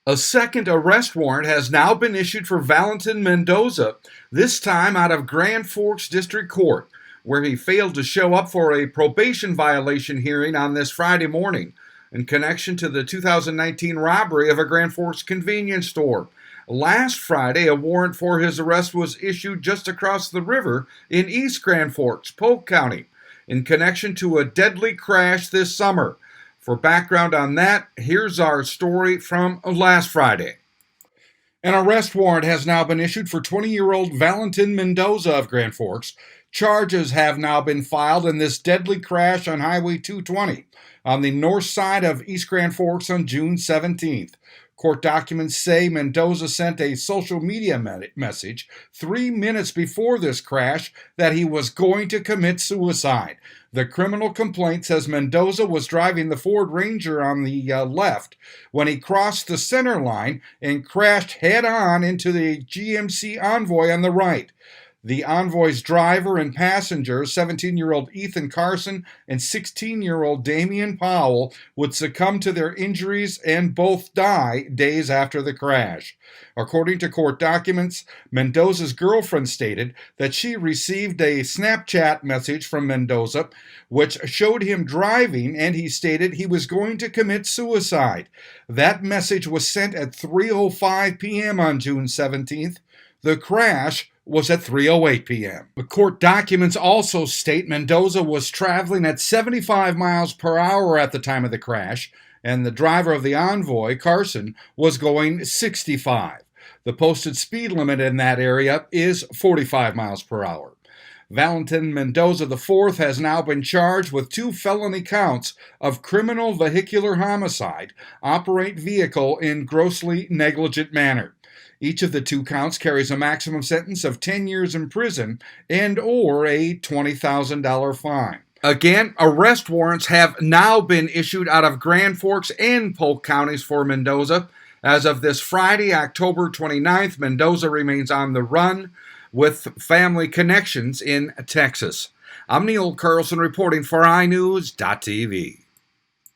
A second arrest warrant has now been issued for Valentin Mendoza, this time out of Grand Forks District Court, where he failed to show up for a probation violation hearing on this Friday morning in connection to the 2019 robbery of a Grand Forks convenience store. Last Friday, a warrant for his arrest was issued just across the river in East Grand Forks, Polk County, in connection to a deadly crash this summer. For background on that, here's our story from last Friday. An arrest warrant has now been issued for 20-year-old Valentin Mendoza of Grand Forks. Charges have now been filed in this deadly crash on Highway 220 on the north side of East Grand Forks on June 17th. Court documents say Mendoza sent a social media message 3 minutes before this crash that he was going to commit suicide. The criminal complaint says Mendoza was driving the Ford Ranger on the left when he crossed the center line and crashed head-on into the GMC Envoy on the right. The Envoy's driver and passenger, 17-year-old Ethan Carson and 16-year-old Damian Powell, would succumb to their injuries and both die days after the crash. According to court documents, Mendoza's girlfriend stated that she received a Snapchat message from Mendoza which showed him driving, and he stated he was going to commit suicide. That message was sent at 3:05 p.m. on June 17th. The crash was at 3:08 p.m. The court documents also state Mendoza was traveling at 75 miles per hour at the time of the crash, and the driver of the Envoy, Carson, was going 65. The posted speed limit in that area is 45 miles per hour. Valentin Mendoza IV has now been charged with 2 felony counts of criminal vehicular homicide, operate vehicle in grossly negligent manner. Each of the 2 counts carries a maximum sentence of 10 years in prison and or a $20,000 fine. Again, arrest warrants have now been issued out of Grand Forks and Polk counties for Mendoza. As of this Friday, October 29th, Mendoza remains on the run with family connections in Texas. I'm Neil Carlson reporting for iNewZ.TV.